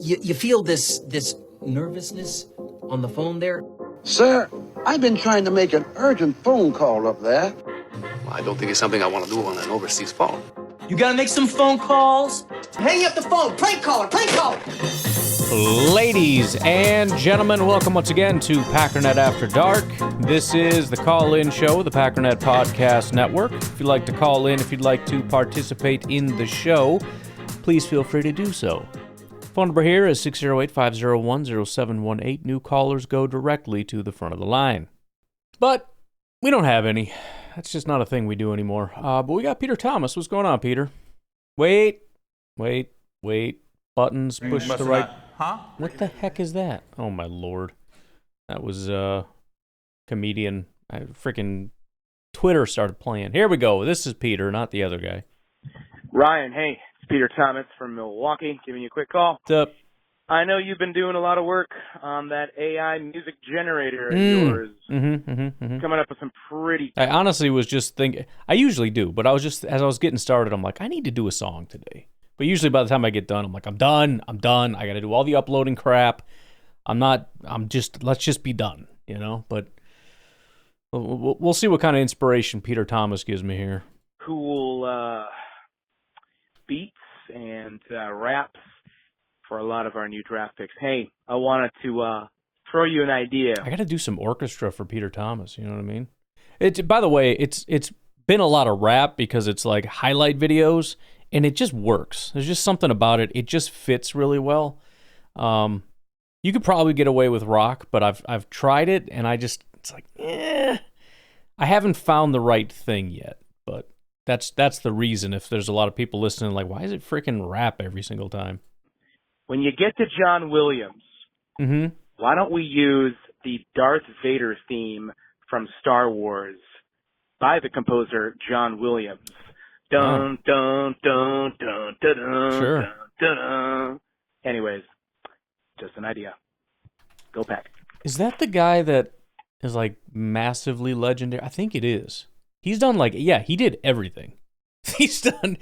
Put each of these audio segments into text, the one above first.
You feel this nervousness on the phone there? Sir, I've been trying to make an urgent phone call up there. Well, I don't think it's something I want to do on an overseas phone. You gotta make some phone calls. Hang up the phone. Prank caller. Prank caller. Ladies and gentlemen, welcome once again to Packernet After Dark. This is the call-in show, the Packernet Podcast Network. If you'd like to call in, if you'd like to participate in the show, please feel free to do so. Phone number here is 608-501-0718. New callers go directly to the front of the line. But we don't have any. That's just not a thing we do anymore. But we got Peter Thomas. What's going on, Peter? Wait. Buttons, push to the right. Huh? What the heck is that? Oh, my Lord. That was comedian. Freaking Twitter started playing. Here we go. This is Peter, not the other guy. Ryan, hey, it's Peter Thomas from Milwaukee, giving you a quick call. What's up? I know you've been doing a lot of work on that AI music generator of yours. Coming up with some pretty... I honestly was just thinking, I usually do, but I was just, as I was getting started, I'm like, I need to do a song today. But usually by the time I get done, I'm like, I'm done. I got to do all the uploading crap. Let's just be done, you know? But we'll see what kind of inspiration Peter Thomas gives me here. Cool beats and raps for a lot of our new draft picks. Hey, I wanted to throw you an idea. I got to do some orchestra for Peter Thomas, you know what I mean? By the way, it's been a lot of rap because it's like highlight videos, and it just works. There's just something about it. It just fits really well. You could probably get away with rock, but I've tried it, and it's like, I haven't found the right thing yet. But that's the reason. If there's a lot of people listening, like, why is it freaking rap every single time? When you get to John Williams, why don't we use the Darth Vader theme from Star Wars by the composer John Williams? Dun, dun, dun, dun, dun, dun, sure. dun, dun. Anyways, just an idea. Go Pack. Is that the guy that is like massively legendary? I think it is. He's done he did everything. He's done.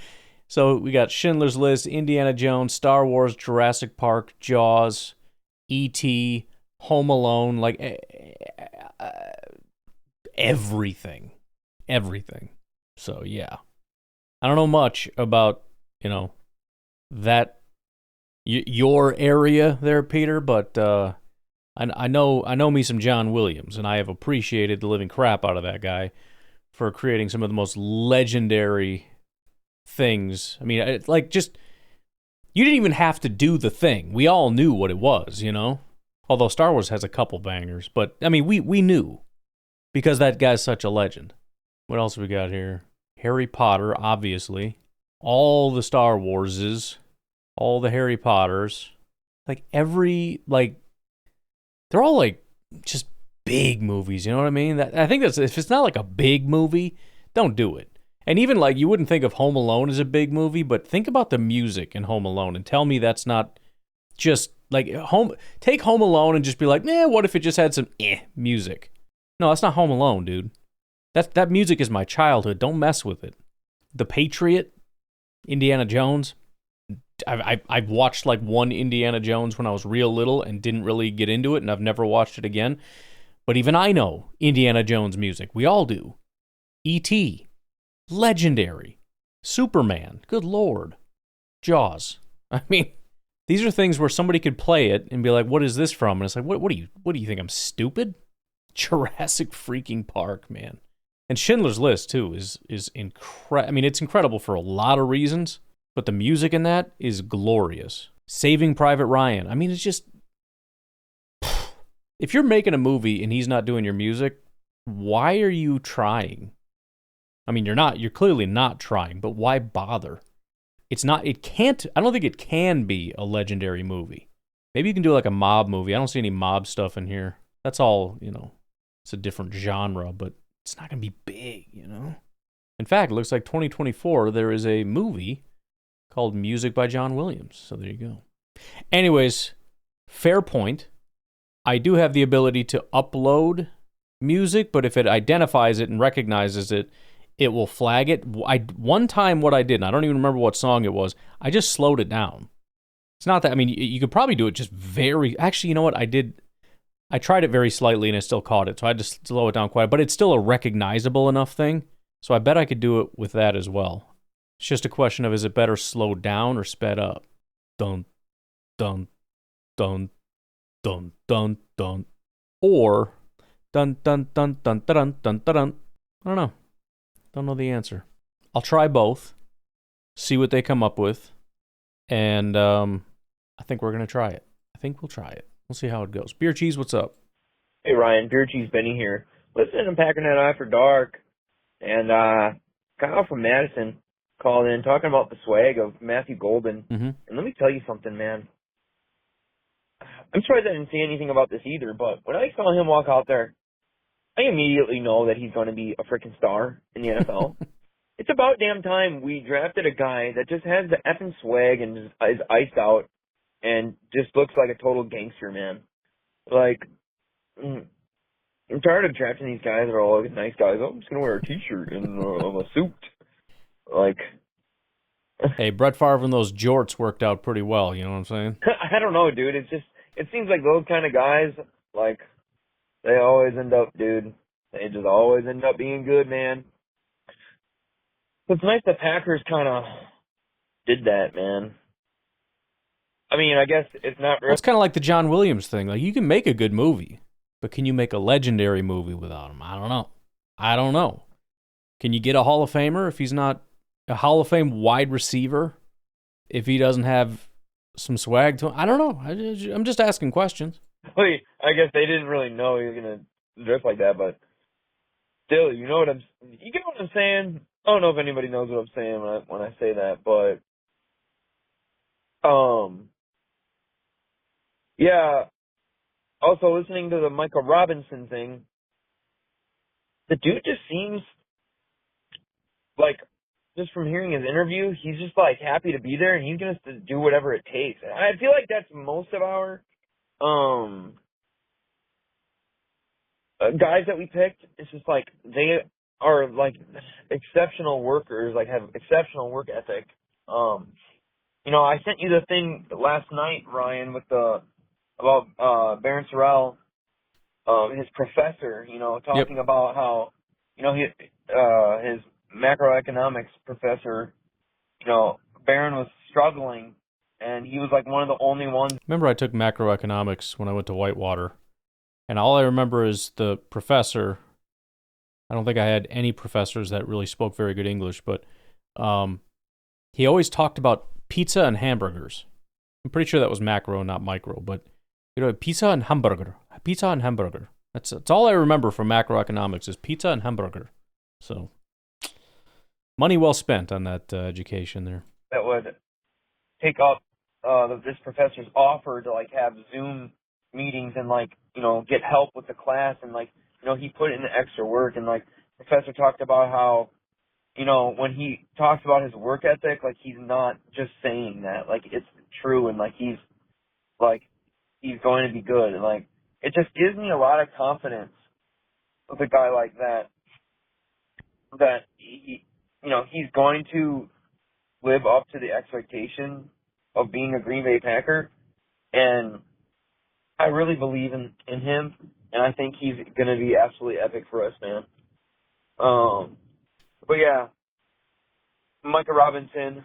So we got Schindler's List, Indiana Jones, Star Wars, Jurassic Park, Jaws, E.T., Home Alone, everything. So yeah. I don't know much about, that your area there, Peter, but I know me some John Williams, and I have appreciated the living crap out of that guy for creating some of the most legendary things. I mean, you didn't even have to do the thing. We all knew what it was, Although Star Wars has a couple bangers, but I mean, we knew because that guy's such a legend. What else have we got here? Harry Potter, obviously. All the Star Warses, all the Harry Potters. They're all just big movies, you know what I mean? I think if it's not like a big movie, don't do it. And even you wouldn't think of Home Alone as a big movie, but think about the music in Home Alone and tell me that's not just take Home Alone and just be like, what if it just had some music? No, that's not Home Alone, dude. That music is my childhood. Don't mess with it. The Patriot, Indiana Jones. I've watched one Indiana Jones when I was real little and didn't really get into it, and I've never watched it again. But even I know Indiana Jones music. We all do. E.T., legendary. Superman, good Lord. Jaws. I mean, these are things where somebody could play it and be like, what is this from? And it's like, what do you think, I'm stupid? Jurassic freaking Park, man. And Schindler's List, too, is incredible. I mean, it's incredible for a lot of reasons, but the music in that is glorious. Saving Private Ryan. I mean, it's just... If you're making a movie and he's not doing your music, why are you trying? I mean, you're clearly not trying, but why bother? I don't think it can be a legendary movie. Maybe you can do a mob movie. I don't see any mob stuff in here. That's all, it's a different genre, but it's not going to be big, In fact, it looks like 2024, there is a movie called Music by John Williams. So there you go. Anyways, fair point. I do have the ability to upload music, but if it identifies it and recognizes it, it will flag it. One time what I did, and I don't even remember what song it was, I just slowed it down. It's not that, I mean, you could probably do it just very, actually, you know what, I tried it very slightly and I still caught it, so I had to slow it down quite, but it's still a recognizable enough thing, so I bet I could do it with that as well. It's just a question of, is it better slowed down or sped up? Dun, dun, dun, dun, dun, dun, or dun, dun, dun, dun, dun, dun, dun, dun. I don't know. Don't know the answer. I'll try both, see what they come up with, and I think we're going to try it. I think we'll try it. We'll see how it goes. Beer Cheese, what's up? Hey, Ryan. Beer Cheese Benny here. Listening to Packernet After Dark, and Kyle from Madison called in talking about the swag of Matthew Golden. Mm-hmm. And let me tell you something, man. I'm surprised I didn't see anything about this either, but when I saw him walk out there, I immediately know that he's going to be a freaking star in the NFL. It's about damn time we drafted a guy that just has the effing swag and is iced out and just looks like a total gangster, man. Like, I'm tired of drafting these guys that are all like nice guys. Oh, I'm just going to wear a t-shirt and a suit. Like... Hey, Brett Favre and those jorts worked out pretty well, you know what I'm saying? I don't know, dude. It seems like those kind of guys, like, they always end up, dude. They just always end up being good, man. It's nice the Packers kind of did that, man. I mean, I guess it's not Well, it's kind of like the John Williams thing. Like, you can make a good movie, but can you make a legendary movie without him? I don't know. Can you get a Hall of Famer if he's not a Hall of Fame wide receiver if he doesn't have some swag to him? I don't know. I'm just asking questions. Wait, I guess they didn't really know he was going to dress like that, but still, you get what I'm saying? I don't know if anybody knows what I'm saying when I say that, but yeah. Also, listening to the Michael Robinson thing, the dude just seems like, just from hearing his interview, he's just like happy to be there and he's going to do whatever it takes. And I feel like that's most of our guys that we picked. It's just like they are like exceptional workers, like have exceptional work ethic. I sent you the thing last night, Ryan, with about Baron Sorrell, his professor, talking about how, his macroeconomics professor, Barron was struggling, and he was like one of the only ones. Remember, I took macroeconomics when I went to Whitewater, and all I remember is the professor. I don't think I had any professors that really spoke very good English, but he always talked about pizza and hamburgers. I'm pretty sure that was macro, not micro, but pizza and hamburger. That's all I remember from macroeconomics is pizza and hamburger. So, money well spent on that education there. That would take up this professor's offer to like have Zoom meetings and like get help with the class, and like he put in the extra work, and like professor talked about how when he talks about his work ethic, like he's not just saying that, like it's true, and like he's going to be good, and like it just gives me a lot of confidence with a guy like that he's going to live up to the expectation of being a Green Bay Packer, and I really believe in him, and I think he's going to be absolutely epic for us, man. But yeah, Micah Robinson,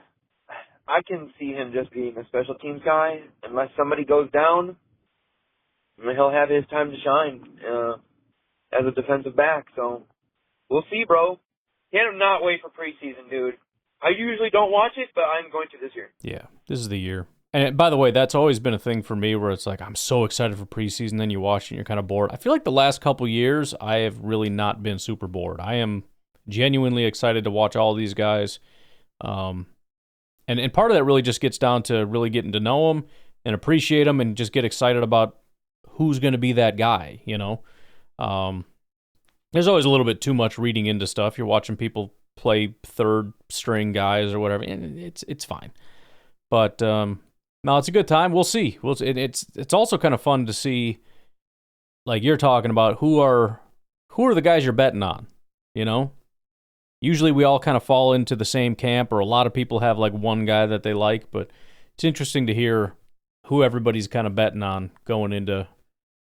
I can see him just being a special teams guy. Unless somebody goes down, he'll have his time to shine as a defensive back. So we'll see, bro. Cannot wait for preseason, dude. I usually don't watch it, but I'm going to this year. Yeah, this is the year. And by the way, that's always been a thing for me where it's like, I'm so excited for preseason, then you watch it and you're kind of bored. I feel like the last couple years, I have really not been super bored. I am genuinely excited to watch all these guys. And part of that really just gets down to really getting to know them and appreciate them and just get excited about who's going to be that guy, There's always a little bit too much reading into stuff. You're watching people play third string guys or whatever, and it's fine. But no, it's a good time. We'll see. It's also kind of fun to see, like you're talking about, who are the guys you're betting on, Usually we all kind of fall into the same camp, or a lot of people have like one guy that they like, but it's interesting to hear who everybody's kind of betting on going into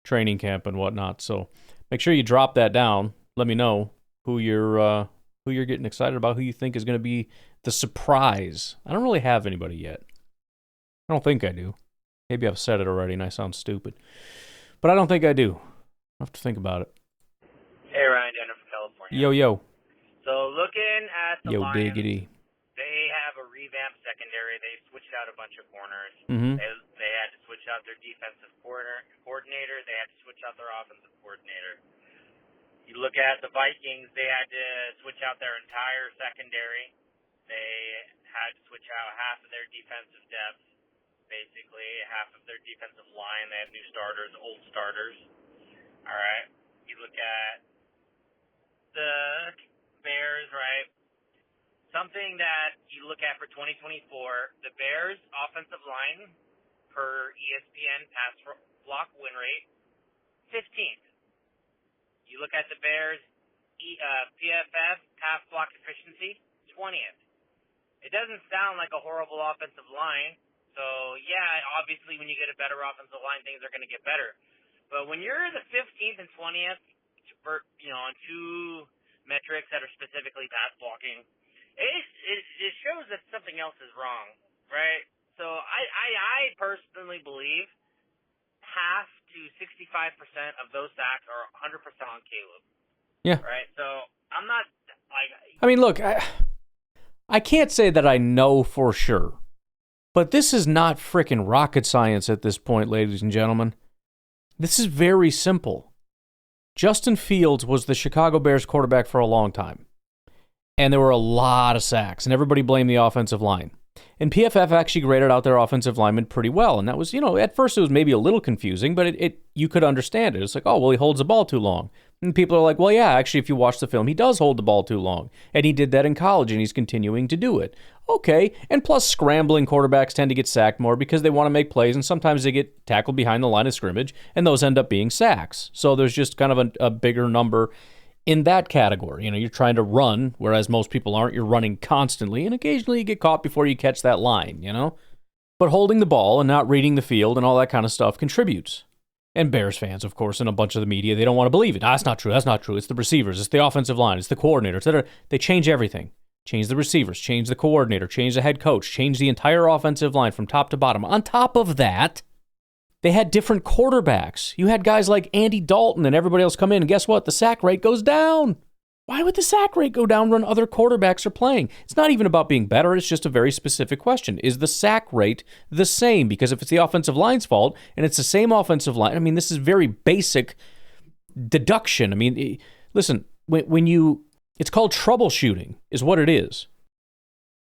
training camp and whatnot. So make sure you drop that down. Let me know who you're getting excited about, who you think is going to be the surprise. I don't really have anybody yet. I don't think I do. Maybe I've said it already and I sound stupid. But I don't think I do. I'll have to think about it. Hey, Ryan, Denver from California. Yo. So looking at the Lions, diggity. they have a revamped secondary. They switched out a bunch of corners. Mm-hmm. They had to switch out their defensive coordinator. They had to switch out their offensive coordinator. You look at the Vikings, they had to switch out their entire secondary. They had to switch out half of their defensive depth, basically half of their defensive line. They have new starters, old starters. All right. You look at the Bears, right? Something that you look at for 2024, the Bears' offensive line per ESPN pass block win rate, 15th. You look at the Bears' PFF pass block efficiency, 20th. It doesn't sound like a horrible offensive line. So, yeah, obviously when you get a better offensive line, things are going to get better. But when you're the 15th and 20th, on two metrics that are specifically pass blocking, it shows that something else is wrong, right? So I personally believe half to 65% of those sacks are 100% on Caleb. Yeah. Right? So I'm not like... I mean, look, I can't say that I know for sure, but this is not frickin' rocket science at this point, ladies and gentlemen. This is very simple. Justin Fields was the Chicago Bears quarterback for a long time, and there were a lot of sacks, and everybody blamed the offensive line. And PFF actually graded out their offensive linemen pretty well, and that was, at first it was maybe a little confusing, but you could understand it. It's like, oh, well, he holds the ball too long. And people are like, well, yeah, actually, if you watch the film, he does hold the ball too long. And he did that in college, and he's continuing to do it. Okay, and plus scrambling quarterbacks tend to get sacked more because they want to make plays, and sometimes they get tackled behind the line of scrimmage, and those end up being sacks. So there's just kind of a bigger number in that category. You're trying to run, whereas most people aren't. You're running constantly, and occasionally you get caught before you catch that line, But holding the ball and not reading the field and all that kind of stuff contributes. And Bears fans, of course, and a bunch of the media, they don't want to believe it. That's not true. That's not true. It's the receivers. It's the offensive line. It's the coordinator, etc. They change everything. Change the receivers. Change the coordinator. Change the head coach. Change the entire offensive line from top to bottom. On top of that, they had different quarterbacks. You had guys like Andy Dalton and everybody else come in, and guess what? The sack rate goes down. Why would the sack rate go down when other quarterbacks are playing? It's not even about being better. It's just a very specific question. Is the sack rate the same? Because if it's the offensive line's fault and it's the same offensive line, this is very basic deduction. Listen, it's called troubleshooting is what it is.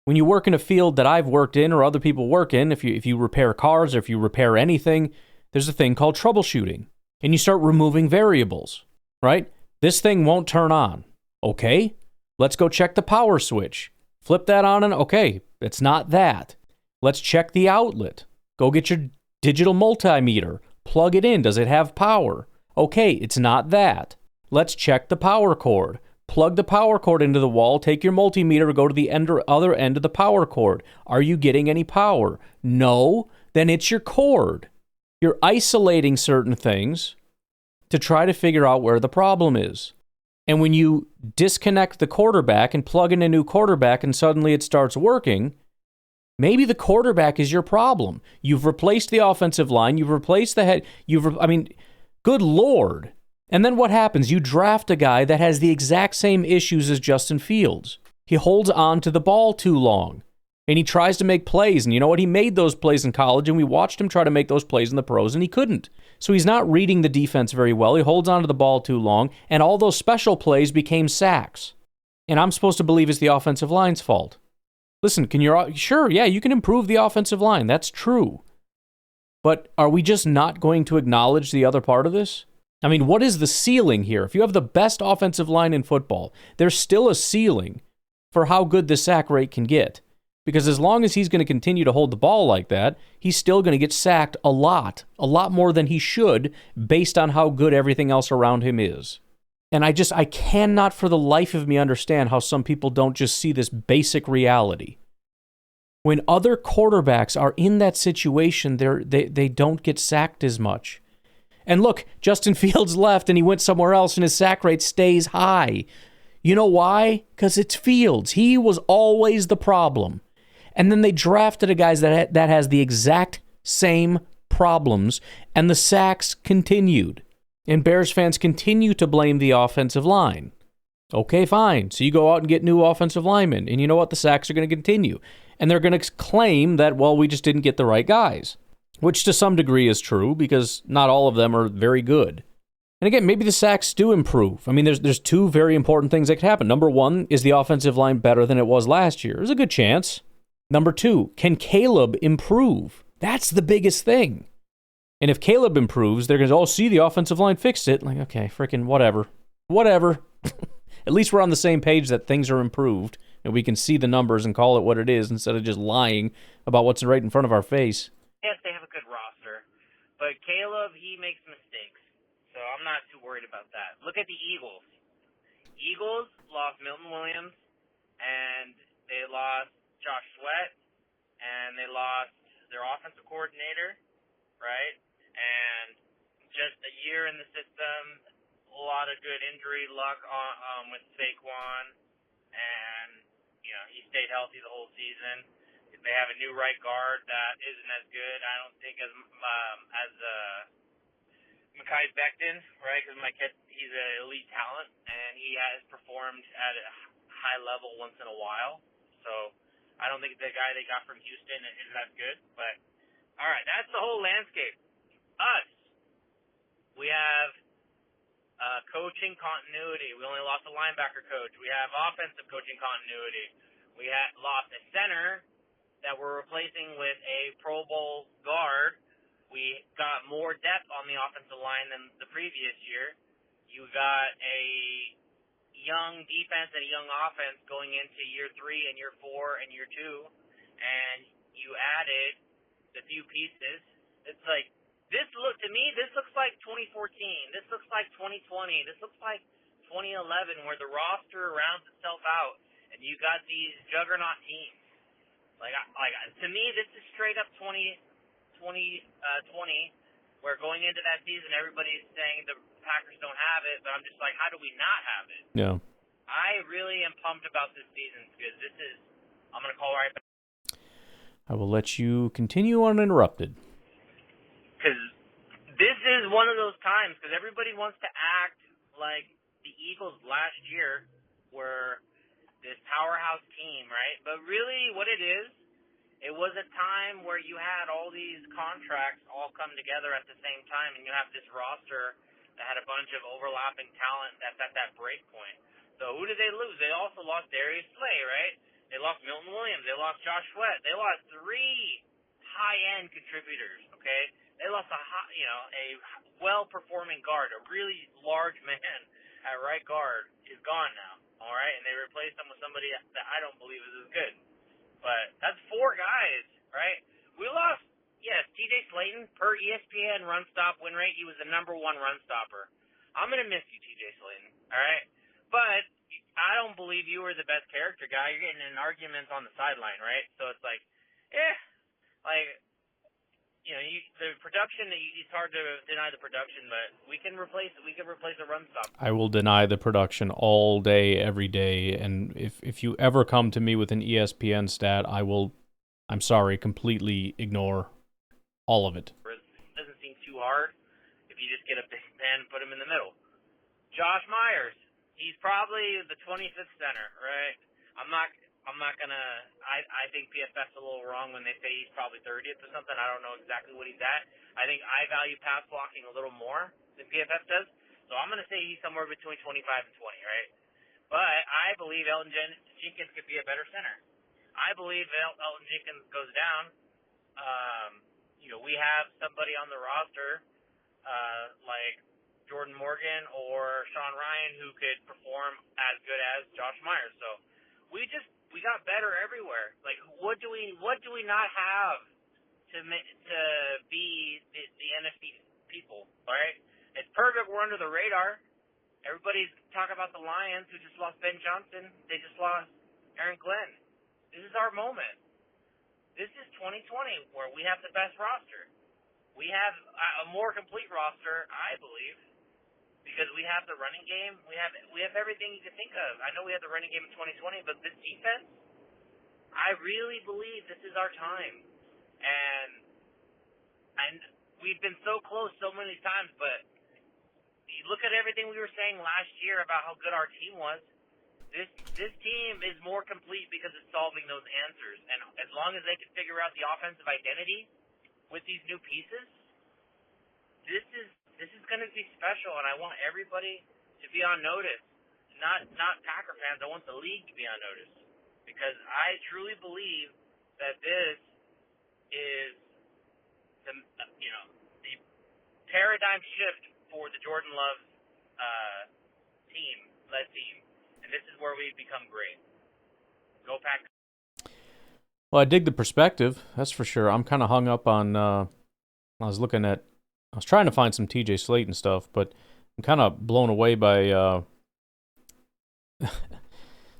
When you work in a field that I've worked in or other people work in, if you repair cars or if you repair anything, there's a thing called troubleshooting. And you start removing variables, right? This thing won't turn on. Okay, let's go check the power switch. Flip that on and okay, it's not that. Let's check the outlet. Go get your digital multimeter. Plug it in. Does it have power? Okay, it's not that. Let's check the power cord. Plug the power cord into the wall. Take your multimeter. Go to the other end of the power cord. Are you getting any power? No. Then it's your cord. You're isolating certain things to try to figure out where the problem is. And when you disconnect the quarterback and plug in a new quarterback and suddenly it starts working, maybe the quarterback is your problem. You've replaced the offensive line. You've replaced the head. Good Lord. And then what happens? You draft a guy that has the exact same issues as Justin Fields. He holds on to the ball too long. And he tries to make plays. And you know what? He made those plays in college, and we watched him try to make those plays in the pros, and he couldn't. So he's not reading the defense very well. He holds on to the ball too long, and all those special plays became sacks. And I'm supposed to believe it's the offensive line's fault. Listen, sure, yeah, you can improve the offensive line. That's true. But are we just not going to acknowledge the other part of this? What is the ceiling here? If you have the best offensive line in football, there's still a ceiling for how good the sack rate can get. Because as long as he's going to continue to hold the ball like that, he's still going to get sacked a lot more than he should based on how good everything else around him is. And I cannot for the life of me understand how some people don't just see this basic reality. When other quarterbacks are in that situation, they don't get sacked as much. And look, Justin Fields left and he went somewhere else and his sack rate stays high. You know why? Because it's Fields. He was always the problem. And then they drafted a guy that has the exact same problems, and the sacks continued. And Bears fans continue to blame the offensive line. Okay, fine. So you go out and get new offensive linemen, and you know what? The sacks are going to continue. And they're going to claim that, well, we just didn't get the right guys, which to some degree is true because not all of them are very good. And again, maybe the sacks do improve. I mean, there's two very important things that could happen. Number one, is the offensive line better than it was last year? There's a good chance. Number two, can Caleb improve? That's the biggest thing. And if Caleb improves, they're going to, see, the offensive line fixed it. Like, okay, freaking whatever. At least we're on the same page that things are improved, and we can see the numbers and call it what it is instead of just lying about what's right in front of our face. Yes, they have a good roster, but Caleb, he makes mistakes, so I'm not too worried about that. Look at the Eagles. Eagles lost Milton Williams, and they lost Josh Sweat, and they lost their offensive coordinator, right? And just a year in the system, a lot of good injury luck with Saquon, and he stayed healthy the whole season. They have a new right guard that isn't as good, I don't think, as Mekhi Becton, right? Because he's an elite talent, and he has performed at a high level once in a while. So I don't think the guy they got from Houston is that good. But all right, that's the whole landscape. Us, we have coaching continuity. We only lost a linebacker coach. We have offensive coaching continuity. We lost a center that we're replacing with a Pro Bowl guard. We got more depth on the offensive line than the previous year. You got a young defense and a young offense going into year 3 and year 4 and year 2, and you added the few pieces. It's like, this looks like 2014. This looks like 2020. This looks like 2011, where the roster rounds itself out, and you got these juggernaut teams. Like to me, this is straight up 2020, where going into that season, everybody's saying the Packers don't have it, but I'm just like, how do we not have it? Yeah. I really am pumped about this season because I'm going to call right back. I will let you continue uninterrupted. Because this is one of those times, because everybody wants to act like the Eagles last year were this powerhouse team, right? But really what it is, it was a time where you had all these contracts all come together at the same time, and you have this roster that had a bunch of overlapping talent that's at that break point. So who did they lose? They also lost Darius Slay, right? They lost Milton Williams. They lost Josh Sweat. They lost 3 high-end contributors, okay? They lost a well-performing guard, a really large man at right guard is gone now, all right? And they replaced him with somebody that I don't believe is as good. But that's 4 guys, right? We lost, yes, TJ Slayton, per ESPN run stop win rate, he was the #1 run stopper. I'm going to miss you, TJ Slayton, all right? But I don't believe you were the best character guy. You're getting in arguments on the sideline, right? So it's like, the production, it's hard to deny the production, but we can replace a run stop. I will deny the production all day, every day, and if you ever come to me with an ESPN stat, I'm sorry, completely ignore all of it. It doesn't seem too hard if you just get a big man and put him in the middle. Josh Myers, he's probably the 25th center, right? I'm not gonna. I think PFF's a little wrong when they say he's probably 30th or something. I don't know exactly what he's at. I think I value pass blocking a little more than PFF does, so I'm gonna say he's somewhere between 25 and 20, right? But I believe Elton Jenkins could be a better center. I believe Elton Jenkins goes down. We have somebody on the roster like Jordan Morgan or Sean Ryan who could perform as good as Josh Myers. So we got better everywhere. Like, what do we not have to be the NFC people? All right, it's perfect. We're under the radar. Everybody's talking about the Lions who just lost Ben Johnson. They just lost Aaron Glenn. This is our moment. This is 2020 where we have the best roster. We have a more complete roster, I believe, because we have the running game. We have everything you can think of. I know we have the running game in 2020, but this defense, I really believe this is our time. And we've been so close so many times, but you look at everything we were saying last year about how good our team was. This team is more complete because it's solving those answers. And as long as they can figure out the offensive identity with these new pieces, this is going to be special. And I want everybody to be on notice. Not Packer fans. I want the league to be on notice, because I truly believe that this is the paradigm shift for the Jordan Love led team. And this is where we become great. Go Pack. Well, I dig the perspective, that's for sure. I'm kind of hung up on, I was trying to find some TJ Slayton stuff, but I'm kind of blown away by,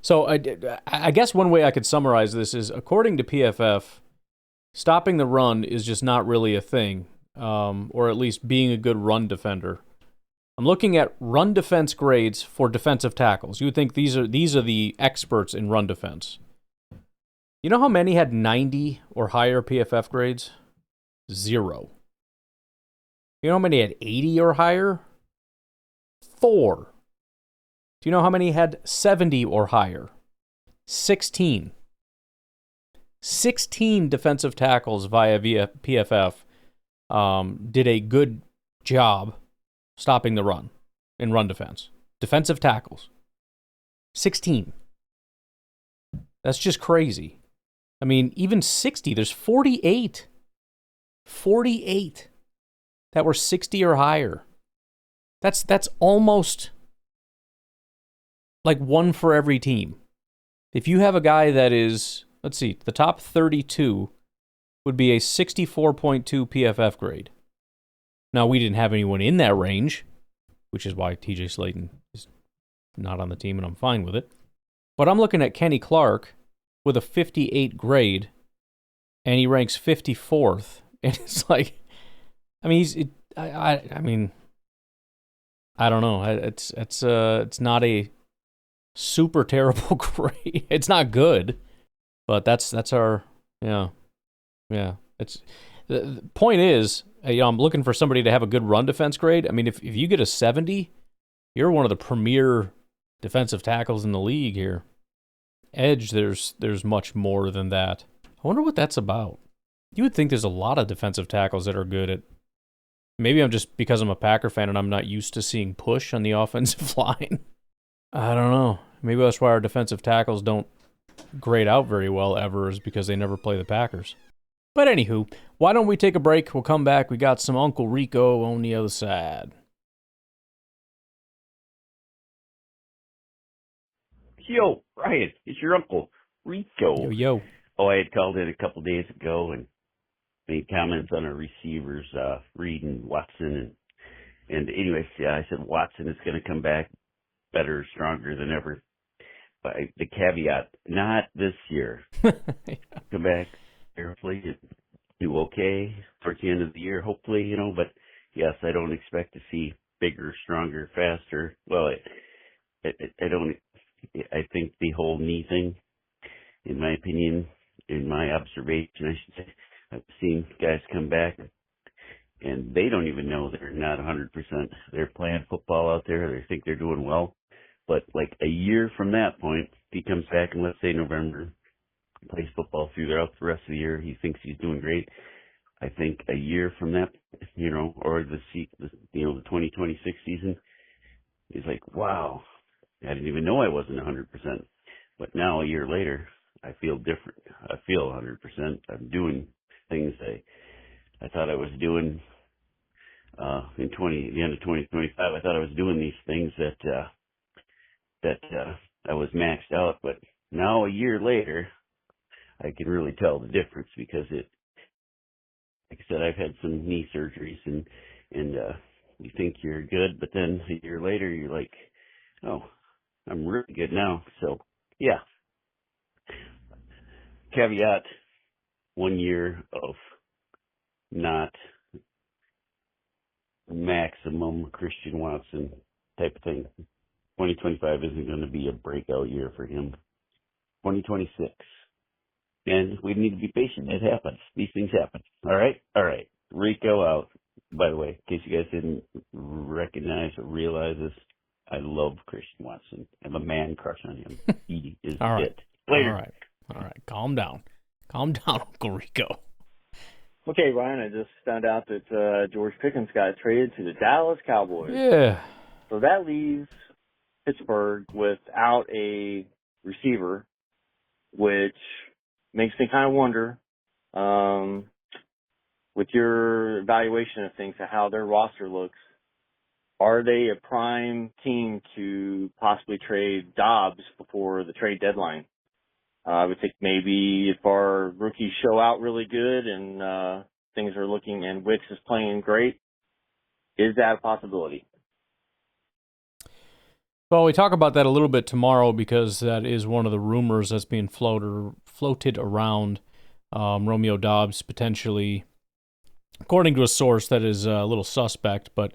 so I guess one way I could summarize this is, according to PFF, stopping the run is just not really a thing, or at least being a good run defender. I'm looking at run defense grades for defensive tackles. You would think these are the experts in run defense. You know how many had 90 or higher PFF grades? 0. You know how many had 80 or higher? 4. Do you know how many had 70 or higher? 16. 16 defensive tackles via PFF did a good job stopping the run in run defense. Defensive tackles. 16. That's just crazy. I mean, even 60, there's 48. 48 that were 60 or higher. That's almost like one for every team. If you have a guy that is, let's see, the top 32 would be a 64.2 PFF grade. Now, we didn't have anyone in that range, which is why TJ Slayton is not on the team, and I'm fine with it. But I'm looking at Kenny Clark with a 58 grade, and he ranks 54th. And it's like, I mean, I mean, I don't know. It's not a super terrible grade. It's not good, but that's our, yeah. It's the point is, I'm looking for somebody to have a good run defense grade. I mean, if you get a 70, you're one of the premier defensive tackles in the league here. Edge, there's much more than that. I wonder what that's about. You would think there's a lot of defensive tackles that are good at. Maybe I'm just because I'm a Packer fan and I'm not used to seeing push on the offensive line. I don't know. Maybe that's why our defensive tackles don't grade out very well ever, is because they never play the Packers. But anywho, why don't we take a break? We'll come back. We got some Uncle Rico on the other side. Yo, Ryan, it's your Uncle Rico. Yo. Oh, I had called in a couple days ago and made comments on our receivers, Reed and Watson. And anyways, yeah, I said Watson is going to come back better, stronger than ever. But the caveat, not this year. Yeah. Come back carefully and do okay towards the end of the year, hopefully, But yes, I don't expect to see bigger, stronger, faster. Well, I don't. I think the whole knee thing, in my opinion, in my observation, I should say, I've seen guys come back and they don't even know they're not 100%. They're playing football out there. They think they're doing well. But like a year from that point, if he comes back in, let's say, November, plays football throughout the rest of the year, he thinks he's doing great. I think a year from that, or the 2026 season, he's like, wow, I didn't even know I wasn't 100%. But now, a year later, I feel different. I feel 100%. I'm doing things I thought I was doing in the end of 2025. I thought I was doing these things that I was maxed out. But now, a year later, I can really tell the difference, because like I said, I've had some knee surgeries, and you think you're good, but then a year later, you're like, oh, I'm really good now. So, yeah. Caveat, 1 year of not maximum Christian Watson type of thing. 2025 isn't going to be a breakout year for him. 2026. And we need to be patient. It happens. These things happen. All right? All right. Rico out. By the way, in case you guys didn't recognize or realize this, I love Christian Watson. I have a man crush on him. He is All right. it. Later. All right. Calm down. Calm down, Uncle Rico. Okay, Ryan, I just found out that George Pickens got traded to the Dallas Cowboys. Yeah. So that leaves Pittsburgh without a receiver, which makes me kind of wonder, with your evaluation of things, how their roster looks, are they a prime team to possibly trade Doubs before the trade deadline? I would think maybe if our rookies show out really good and things are looking, and Wicks is playing great, is that a possibility? Well, we talk about that a little bit tomorrow because that is one of the rumors that's being floated around. Romeo Doubs potentially, according to a source that is a little suspect, but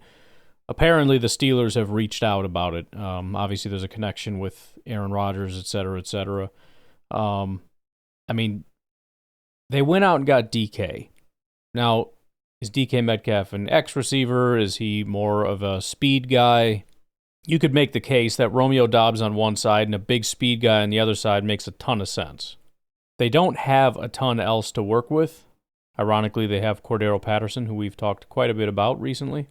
apparently the Steelers have reached out about it. Obviously, there's a connection with Aaron Rodgers, et cetera, et cetera. I mean, they went out and got DK. Now, is DK Metcalf an X receiver? Is he more of a speed guy? You could make the case that Romeo Doubs on one side and a big speed guy on the other side makes a ton of sense. They don't have a ton else to work with. Ironically, they have Cordero Patterson, who we've talked quite a bit about recently.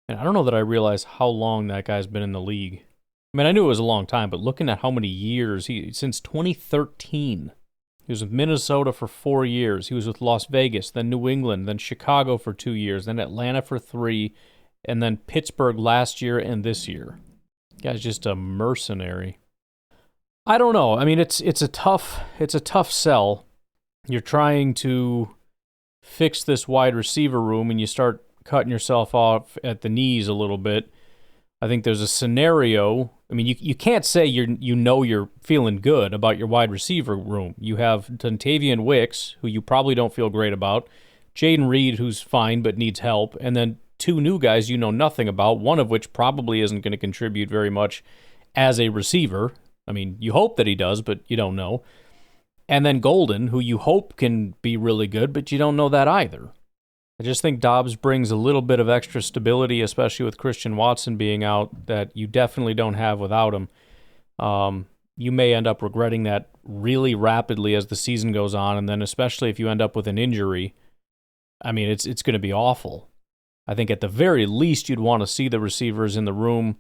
And I don't know that I realize how long that guy's been in the league. I mean, I knew it was a long time, but looking at how many years, since 2013, he was with Minnesota for 4 years. He was with Las Vegas, then New England, then Chicago for 2 years, then Atlanta for 3, and then Pittsburgh last year and this year. Guy's just a mercenary. I don't know. I mean, it's a tough sell. You're trying to fix this wide receiver room, and you start cutting yourself off at the knees a little bit. I think there's a scenario. I mean, you can't say you're feeling good about your wide receiver room. You have Dontavian Wicks, who you probably don't feel great about, Jaden Reed, who's fine but needs help, and then 2 new guys you know nothing about, one of which probably isn't going to contribute very much as a receiver. I mean, you hope that he does, but you don't know. And then Golden, who you hope can be really good, but you don't know that either. I just think Doubs brings a little bit of extra stability, especially with Christian Watson being out, that you definitely don't have without him. You may end up regretting that really rapidly as the season goes on, and then especially if you end up with an injury, I mean, it's going to be awful. I think at the very least you'd want to see the receivers in the room,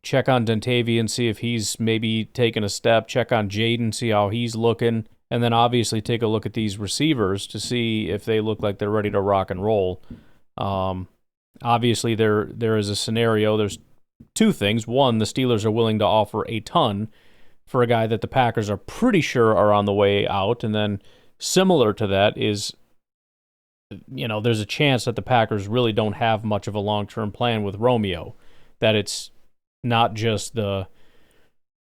check on Dontavian, see if he's maybe taking a step, check on Jaden, see how he's looking, and then obviously take a look at these receivers to see if they look like they're ready to rock and roll. Obviously, there is a scenario. There's 2 things. One, the Steelers are willing to offer a ton for a guy that the Packers are pretty sure are on the way out. And then similar to that is, there's a chance that the Packers really don't have much of a long-term plan with Romeo, that it's not just the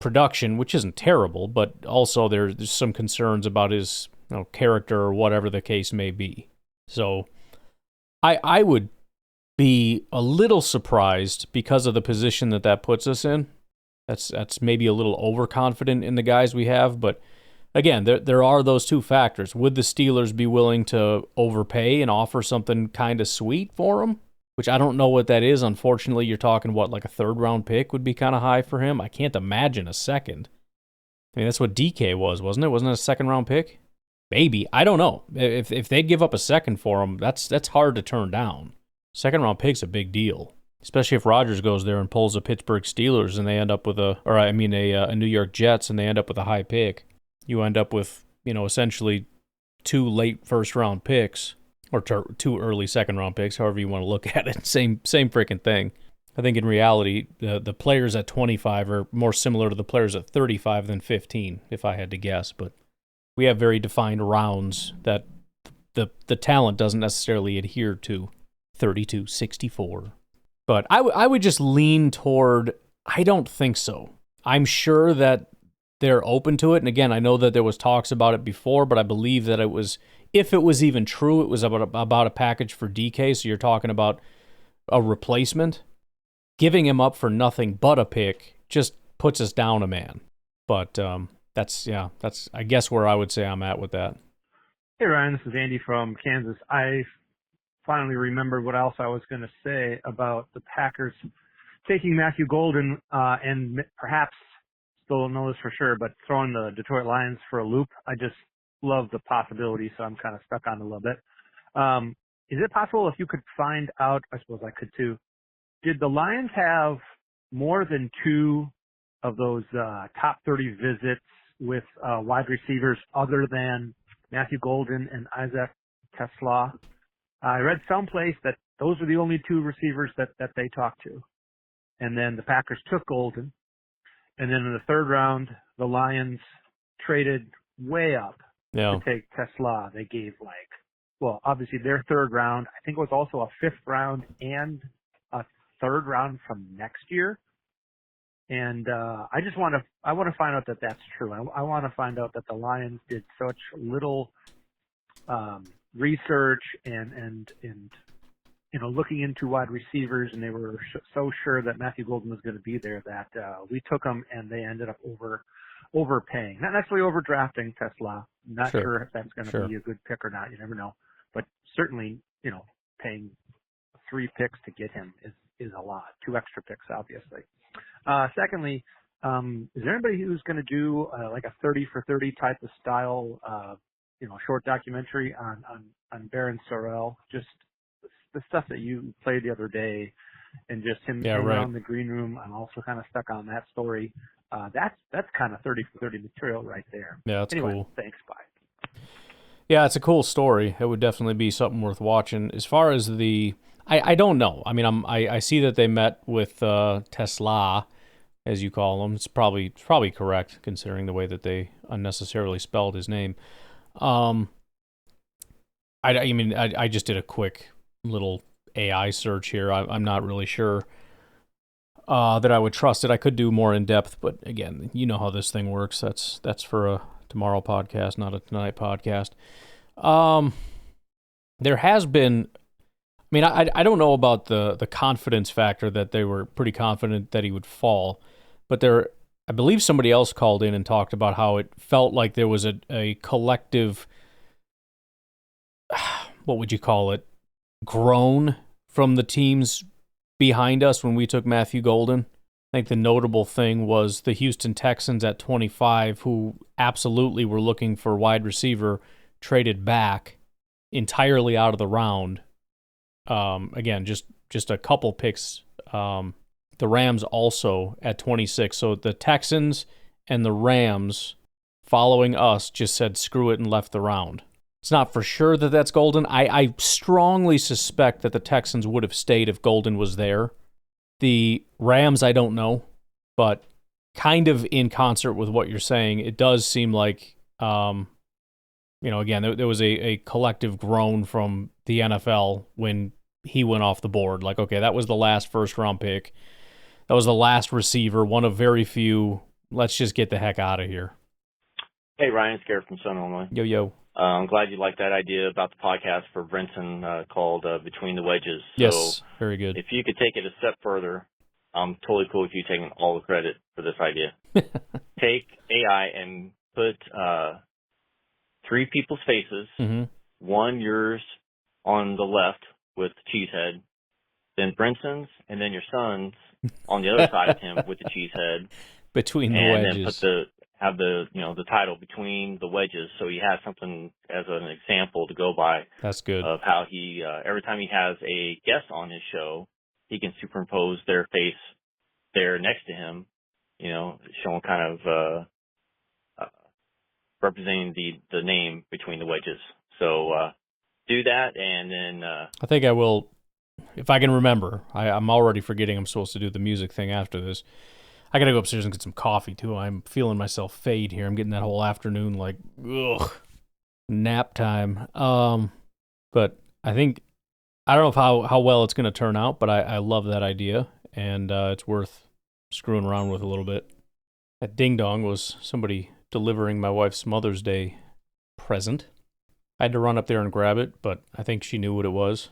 production, which isn't terrible, but also there's some concerns about his character or whatever the case may be. So I would be a little surprised because of the position that puts us in. That's maybe a little overconfident in the guys we have, but again, there are those 2 factors. Would the Steelers be willing to overpay and offer something kind of sweet for him? Which I don't know what that is. Unfortunately, you're talking, like a 3rd-round pick would be kind of high for him? I can't imagine a second. I mean, that's what DK was, wasn't it? Wasn't it a 2nd-round pick? Maybe. I don't know. If they'd give up a second for him, that's hard to turn down. 2nd-round pick's a big deal, especially if Rodgers goes there and pulls the Pittsburgh Steelers and they end up with a New York Jets and they end up with a high pick. You end up with, essentially 2 late 1st-round picks. Or 2 early 2nd-round picks, however you want to look at it. Same freaking thing. I think in reality, the players at 25 are more similar to the players at 35 than 15, if I had to guess. But we have very defined rounds that the talent doesn't necessarily adhere to. 32, 64. But I would just lean toward, I don't think so. I'm sure that they're open to it. And again, I know that there was talks about it before, but I believe that it was if it was even true, it was about a package for DK, so you're talking about a replacement. Giving him up for nothing but a pick just puts us down a man. But that's I guess where I would say I'm at with that. Hey Ryan, this is Andy from Kansas. I finally remembered what else I was going to say about the Packers taking Matthew Golden and perhaps, still don't know this for sure, but throwing the Detroit Lions for a loop. I just love the possibility, so I'm kind of stuck on it a little bit. Is it possible if you could find out, I suppose I could too, did the Lions have more than 2 of those top 30 visits with wide receivers other than Matthew Golden and Isaac Tesla? I read someplace that those were the only 2 receivers that they talked to. And then the Packers took Golden. And then in the 3rd round, the Lions traded way up to take Tesla. They gave obviously their 3rd round. I think it was also a 5th round and a 3rd round from next year. And I want to find out that that's true. I want to find out that the Lions did such little research and looking into wide receivers, and they were so sure that Matthew Golden was going to be there that we took him, and they ended up overpaying. Not necessarily overdrafting Tesla. Not sure if that's going to be a good pick or not. You never know. But certainly, paying 3 picks to get him is a lot. 2 extra picks, obviously. Secondly, is there anybody who's going to do like a 30 for 30 type of style, short documentary on Baron Sorrell? Just the stuff that you played the other day, and just him around the green room. I'm also kind of stuck on that story. That's kind of 30 for 30 material right there. Yeah, that's cool. Thanks, bye. Yeah, it's a cool story. It would definitely be something worth watching. As far as I don't know. I mean, I see that they met with Tesla, as you call him. It's probably correct considering the way that they unnecessarily spelled his name. I just did a quick little AI search here. I'm not really sure that I would trust it. I could do more in depth, but again, you know how this thing works. That's for a tomorrow podcast, not a tonight podcast. There has been. I mean, I don't know about the confidence factor that they were pretty confident that he would fall, but I believe somebody else called in and talked about how it felt like there was a collective, what would you call it, groan from the teams behind us when we took Matthew Golden. I think the notable thing was the Houston Texans at 25, who absolutely were looking for wide receiver, traded back entirely out of the round. Again, just a couple picks. The Rams also at 26. So the Texans and the Rams following us just said screw it and left the round. It's not for sure that that's Golden. I strongly suspect that the Texans would have stayed if Golden was there. The Rams, I don't know, but kind of in concert with what you're saying, it does seem like, again, there was a collective groan from the NFL when he went off the board. Like, okay, that was the last first-round pick. That was the last receiver, one of very few. Let's just get the heck out of here. Hey, Ryan, it's Garrett from Southern Illinois. Yo. I'm glad you liked that idea about the podcast for Brenton called Between the Wedges. Yes, very good. If you could take it a step further, I'm totally cool with you taking all the credit for this idea. Take AI and put 3 people's faces, one yours on the left with the cheese head, then Brenton's, and then your son's on the other side of him with the cheese head. Between the wedges. And then have the title Between the Wedges, so he has something as an example to go by. That's good. Of how he, every time he has a guest on his show, he can superimpose their face there next to him, showing kind of representing the name Between the Wedges. So do that, and then I think I will, if I can remember. I'm already forgetting I'm supposed to do the music thing after this. I gotta go upstairs and get some coffee too. I'm feeling myself fade here. I'm getting that whole afternoon nap time. But I think, I don't know how well it's gonna turn out, but I love that idea, and it's worth screwing around with a little bit. That ding dong was somebody delivering my wife's Mother's Day present. I had to run up there and grab it, but I think she knew what it was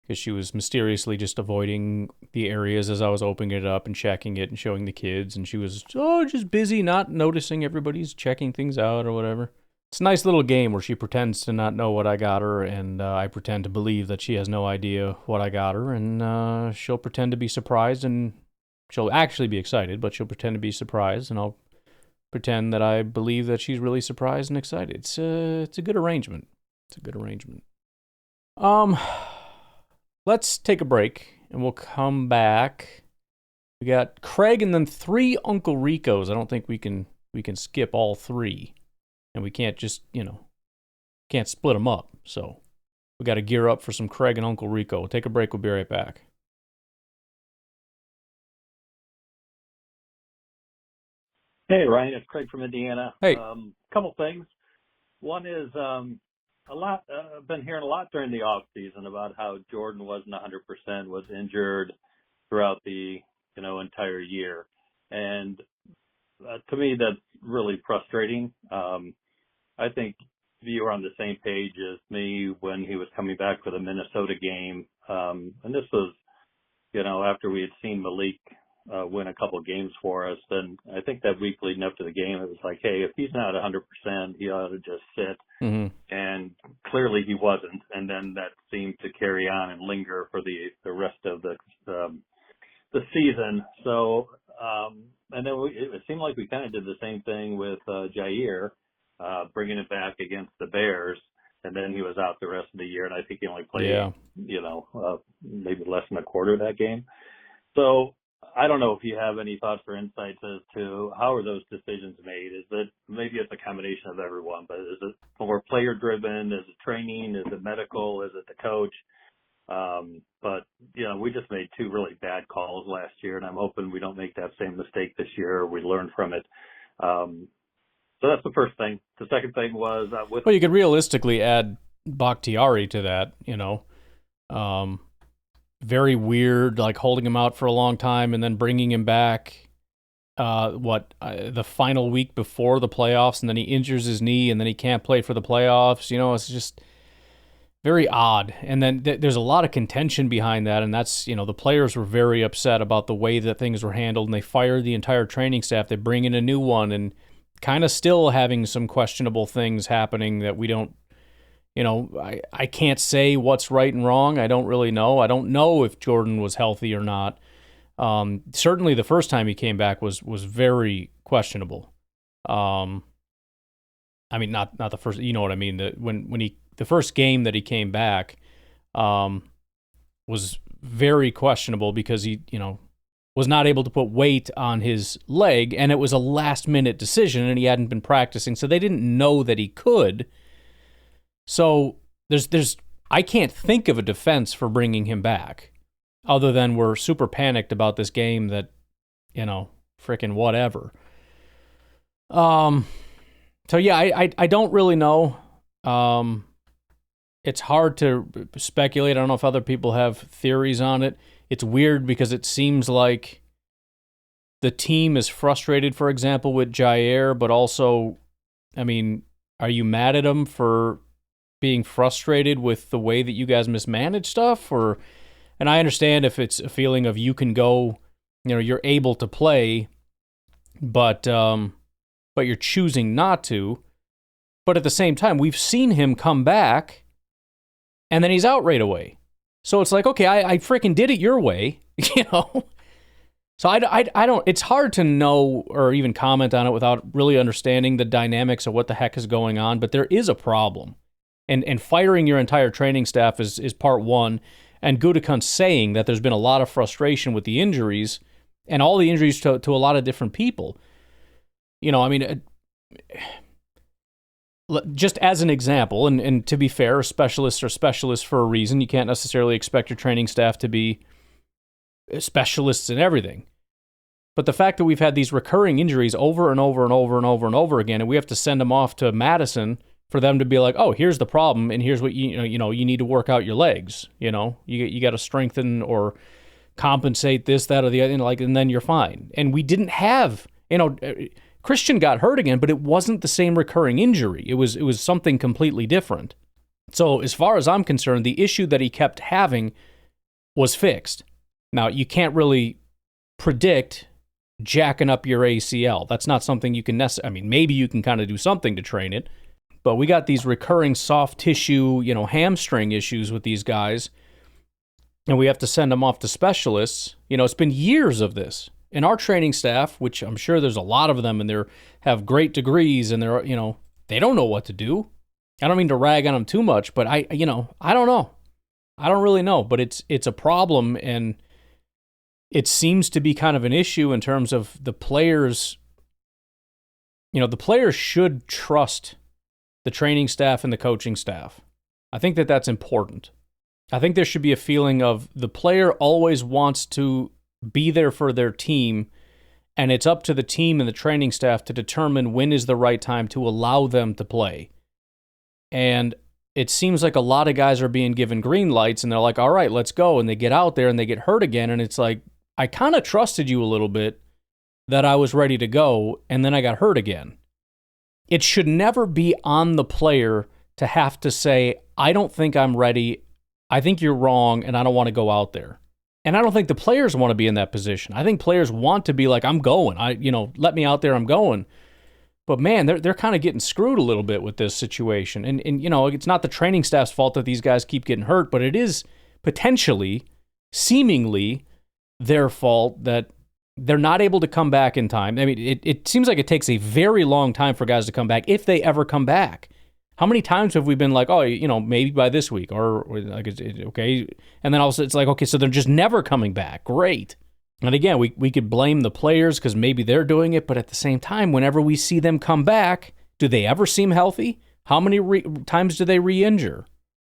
because she was mysteriously just avoiding the areas as I was opening it up and checking it and showing the kids, and she was just busy not noticing everybody's checking things out or whatever. It's a nice little game where she pretends to not know what I got her, and I pretend to believe that she has no idea what I got her, and she'll pretend to be surprised, and she'll actually be excited, but she'll pretend to be surprised, and I'll pretend that I believe that she's really surprised and excited. It's a good arrangement. It's a good arrangement. Let's take a break, and we'll come back. We got Craig and then 3 Uncle Ricos. I don't think we can skip all 3. And we can't just, can't split them up. So we got to gear up for some Craig and Uncle Rico. We'll take a break. We'll be right back. Hey, Ryan, it's Craig from Indiana. Hey. Couple things. One is I've been hearing a lot during the off season about how Jordan wasn't 100%, was injured throughout the entire year, and to me that's really frustrating. I think you were on the same page as me when he was coming back for the Minnesota game. And this was, after we had seen Malik win a couple of games for us. And I think that week leading up to the game, it was like, hey, if he's not 100%, he ought to just sit. Mm-hmm. And clearly he wasn't. And then that seemed to carry on and linger for the rest of the season. So, and then it seemed like we kind of did the same thing with Jair. Bringing it back against the Bears, and then he was out the rest of the year, and I think he only played, maybe less than a quarter of that game. So I don't know if you have any thoughts or insights as to how are those decisions made. Is it maybe it's a combination of everyone, but is it more player driven? Is it training? Is it medical? Is it the coach? But we just made 2 really bad calls last year, and I'm hoping we don't make that same mistake this year. Or we learn from it. So that's the first thing. The second thing was well, you could realistically add Bakhtiari to that, very weird, like holding him out for a long time and then bringing him back, the final week before the playoffs, and then he injures his knee and then he can't play for the playoffs. It's just very odd. And then there's a lot of contention behind that, and that's, the players were very upset about the way that things were handled, and they fired the entire training staff. They bring in a new one, and kind of still having some questionable things happening that we don't, I can't say what's right and wrong. I don't really know. I don't know if Jordan was healthy or not. Certainly the first time he came back was very questionable. I mean, not the first, you know what I mean? The first game that he came back was very questionable because he, was not able to put weight on his leg, and it was a last-minute decision, and he hadn't been practicing, so they didn't know that he could. So I can't think of a defense for bringing him back, other than we're super panicked about this game that, frickin' whatever. So yeah, I don't really know. It's hard to speculate. I don't know if other people have theories on it. It's weird because it seems like the team is frustrated, for example, with Jair, but also, I mean, are you mad at him for being frustrated with the way that you guys mismanage stuff? And I understand if it's a feeling of you can go, you're able to play, but you're choosing not to. But at the same time, we've seen him come back, and then he's out right away. So it's like, okay, I freaking did it your way, So I don't, it's hard to know or even comment on it without really understanding the dynamics of what the heck is going on, but there is a problem. And firing your entire training staff is part one, and Gutekunst saying that there's been a lot of frustration with the injuries, and all the injuries to a lot of different people. Just as an example, and to be fair, specialists are specialists for a reason. You can't necessarily expect your training staff to be specialists in everything. But the fact that we've had these recurring injuries over and over and over and over and over again, and we have to send them off to Madison for them to be like, oh, here's the problem, and here's what you need to work out your legs. You got to strengthen or compensate this, that, or the other, and then you're fine. And we didn't have, Christian got hurt again, but it wasn't the same recurring injury. It was something completely different. So as far as I'm concerned, the issue that he kept having was fixed. Now, you can't really predict jacking up your ACL. That's not something you can necessarily, I mean, maybe you can kind of do something to train it, but we got these recurring soft tissue, hamstring issues with these guys, and we have to send them off to specialists. It's been years of this. And our training staff, which I'm sure there's a lot of them, and they have great degrees, and they're, they don't know what to do. I don't mean to rag on them too much, but I don't know. I don't really know, but it's a problem, and it seems to be kind of an issue in terms of the players. The players should trust the training staff and the coaching staff. I think that that's important. I think there should be a feeling of the player always wants to be there for their team, and it's up to the team and the training staff to determine when is the right time to allow them to play. And it seems like a lot of guys are being given green lights, and they're like, all right, let's go. And they get out there and they get hurt again. And it's like, I kind of trusted you a little bit that I was ready to go, and then I got hurt again. It should never be on the player to have to say, I don't think I'm ready. I think you're wrong, and I don't want to go out there. And I don't think the players want to be in that position. I think players want to be like, I'm going. Let me out there, I'm going. But man, they're kind of getting screwed a little bit with this situation. And it's not the training staff's fault that these guys keep getting hurt, but it is potentially, seemingly, their fault that they're not able to come back in time. I mean, it seems like it takes a very long time for guys to come back, if they ever come back. How many times have we been like, oh, maybe by this week, or like, okay, and then also it's like, okay, so they're just never coming back. Great. And again, we could blame the players because maybe they're doing it, but at the same time, whenever we see them come back, do they ever seem healthy? How many times do they re-injure?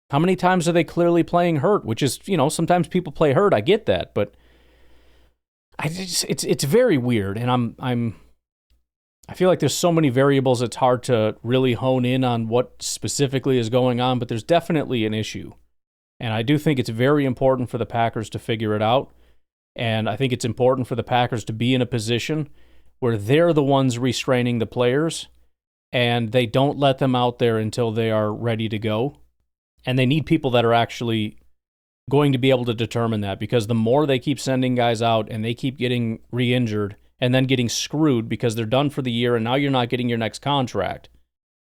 How many times are they clearly playing hurt? Which is, sometimes people play hurt. I get that, but it's very weird, and I feel like there's so many variables. It's hard to really hone in on what specifically is going on, but there's definitely an issue, and I do think it's very important for the Packers to figure it out. And I think it's important for the Packers to be in a position where they're the ones restraining the players, and they don't let them out there until they are ready to go. And they need people that are actually going to be able to determine that, because the more they keep sending guys out and they keep getting re-injured and then getting screwed because they're done for the year and now you're not getting your next contract,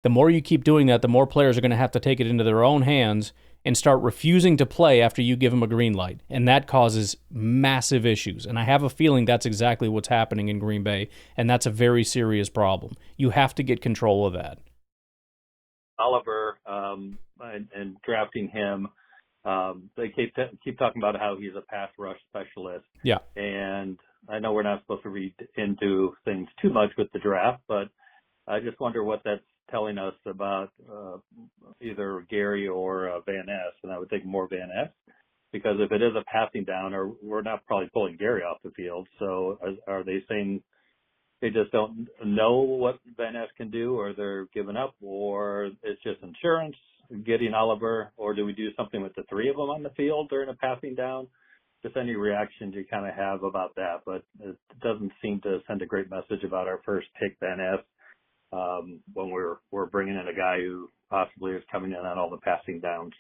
the more you keep doing that, the more players are going to have to take it into their own hands and start refusing to play after you give them a green light. And that causes massive issues. And I have a feeling that's exactly what's happening in Green Bay, and that's a very serious problem. You have to get control of that. Oliver, and drafting him, they keep talking about how he's a pass rush specialist. Yeah. And I know we're not supposed to read into things too much with the draft, but I just wonder what that's telling us about either Gary or Van Ness, and I would think more Van Ness, because if it is a passing down, or we're not probably pulling Gary off the field, so are they saying they just don't know what Van Ness can do, or they're giving up, or it's just insurance getting Oliver, or do we do something with the three of them on the field during a passing down? Just any reactions you kind of have about that, but it doesn't seem to send a great message about our first pick, Van Ness, when we're bringing in a guy who possibly is coming in on all the passing downs.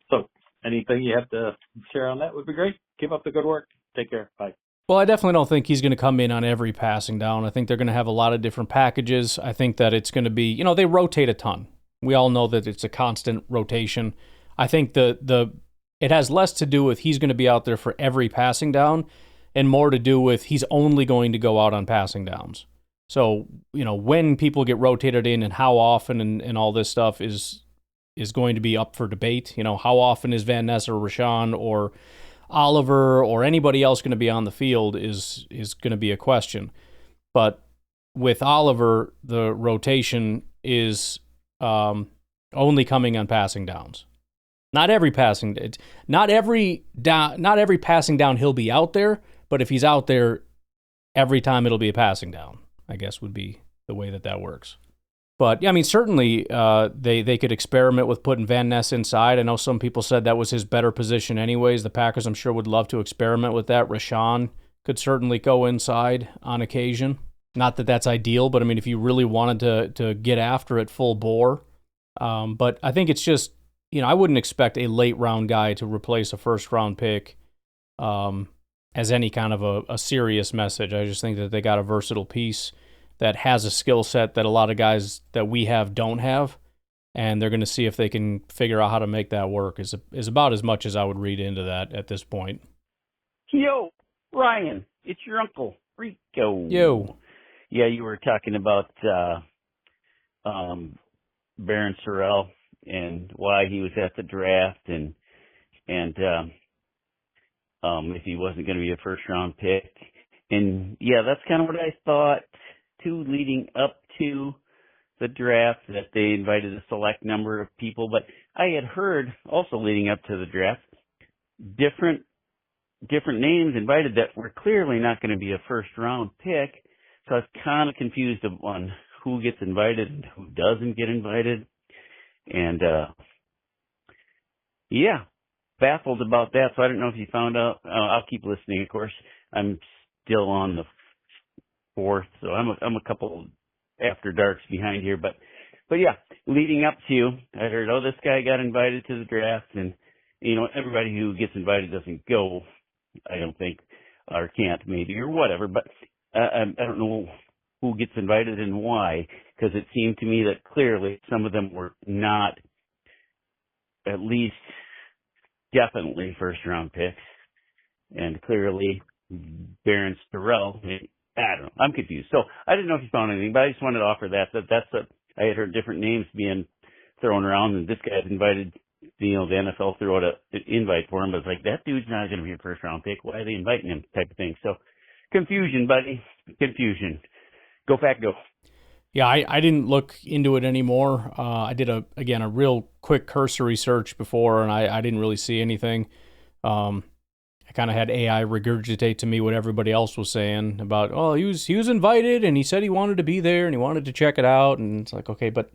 So anything you have to share on that would be great. Keep up the good work. Take care. Bye. Well, I definitely don't think he's going to come in on every passing down. I think they're going to have a lot of different packages. I think that it's going to be, they rotate a ton. We all know that it's a constant rotation. I think it has less to do with he's going to be out there for every passing down and more to do with he's only going to go out on passing downs. So, when people get rotated in and how often and all this stuff is going to be up for debate. How often is Van Ness or Rashawn or Oliver or anybody else going to be on the field is going to be a question. But with Oliver, the rotation is only coming on passing downs. Not every passing down he'll be out there, but if he's out there, every time it'll be a passing down, I guess would be the way that works. But, certainly they could experiment with putting Van Ness inside. I know some people said that was his better position anyways. The Packers, I'm sure, would love to experiment with that. Rashawn could certainly go inside on occasion. Not that that's ideal, but I mean, if you really wanted to get after it full bore. But I think it's just, I wouldn't expect a late round guy to replace a first round pick as any kind of a serious message. I just think that they got a versatile piece that has a skill set that a lot of guys that we have don't have, and they're going to see if they can figure out how to make that work is about as much as I would read into that at this point. Yo, Ryan, it's your uncle, Rico. Yo. Yeah, you were talking about Baron Sorrell and why he was at the draft and if he wasn't going to be a first round pick. And yeah, that's kind of what I thought too, leading up to the draft, that they invited a select number of people. But I had heard also leading up to the draft, different names invited that were clearly not going to be a first round pick. So I was kind of confused on who gets invited and who doesn't get invited. And, yeah, baffled about that. So I don't know if you found out. I'll keep listening, of course. I'm still on the 4th, so I'm a couple after darks behind here. But yeah, leading up to, I heard, this guy got invited to the draft. And, everybody who gets invited doesn't go, I don't think, or can't maybe, or whatever. But I don't know who gets invited and why, because it seemed to me that clearly some of them were not, at least definitely first-round picks, and clearly Baron Sorrell, I don't know, I'm confused. So I didn't know if you found anything, but I just wanted to offer that's I had heard different names being thrown around, and this guy's invited, the NFL threw out an invite for him, but it's like, that dude's not going to be a first-round pick. Why are they inviting him, type of thing. So confusion, buddy. Confusion. Go Pack, go. Yeah, I didn't look into it anymore. I did a real quick cursory search before, and I didn't really see anything. I kind of had AI regurgitate to me what everybody else was saying about, he was invited, and he said he wanted to be there, and he wanted to check it out, and it's like, okay, but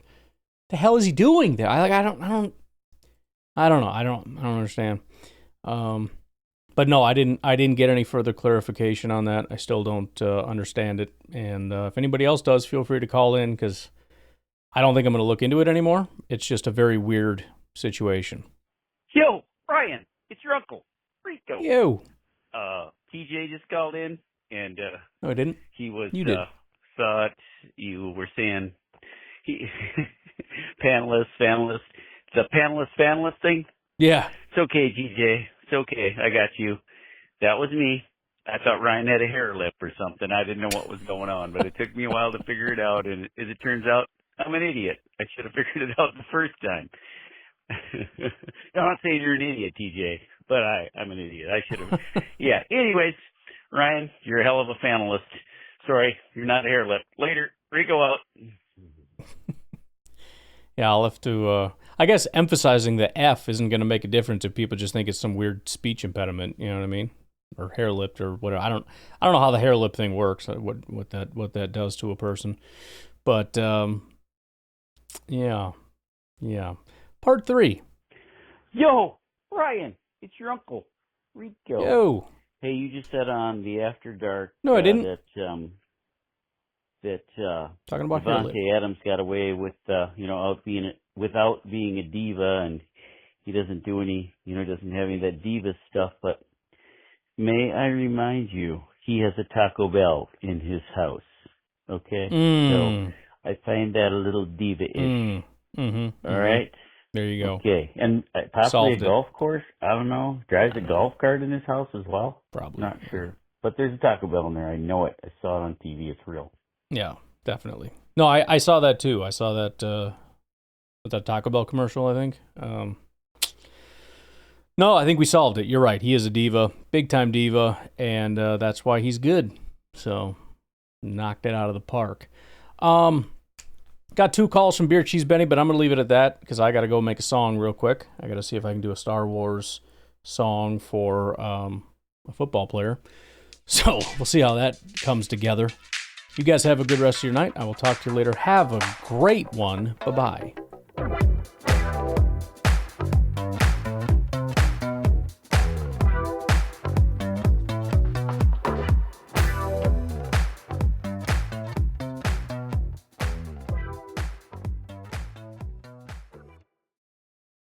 the hell is he doing there? I don't know. I don't understand. But no, I didn't get any further clarification on that. I still don't understand it. And if anybody else does, feel free to call in, because I don't think I'm going to look into it anymore. It's just a very weird situation. Yo, Brian, it's your uncle, Rico. Yo. TJ just called in, and no, I didn't. He was you did. Thought you were saying panelist. The panelist thing. Yeah. It's okay, TJ. It's okay. I got you. That was me. I thought Ryan had a hair lip or something. I didn't know what was going on, but it took me a while to figure it out. And as it turns out, I'm an idiot. I should have figured it out the first time. I'm not saying you're an idiot, TJ, but I'm an idiot. I should have. Yeah. Anyways, Ryan, you're a hell of a panelist. Sorry, you're not a hair lip. Later. Rico out. Yeah, I'll have to, I guess emphasizing the F isn't going to make a difference if people just think it's some weird speech impediment, you know what I mean? Or hair lipped or whatever. I don't know how the hair lip thing works, what that does to a person. But, yeah. Part 3. Yo, Ryan, it's your uncle, Rico. Yo. Hey, you just said on the After Dark. No, I didn't. That talking about Devontae Adams got away with without being a diva, and he doesn't do any, doesn't have any of that diva stuff. But may I remind you, he has a Taco Bell in his house. Okay, so I find that a little diva-ish. All right, there you go. Okay, and possibly a golf course. I don't know. Drives a golf cart in his house as well. Probably not sure, but there's a Taco Bell in there. I know it. I saw it on TV. It's real. Yeah, definitely. No, I saw that too. I saw that with that Taco Bell commercial, I think. No, I think we solved it. You're right. He is a diva, big time diva, and that's why he's good. So, knocked it out of the park. Got 2 calls from Beer Cheese Benny, but I'm going to leave it at that because I got to go make a song real quick. I got to see if I can do a Star Wars song for a football player. So, we'll see how that comes together. You guys have a good rest of your night. I will talk to you later. Have a great one. Bye-bye.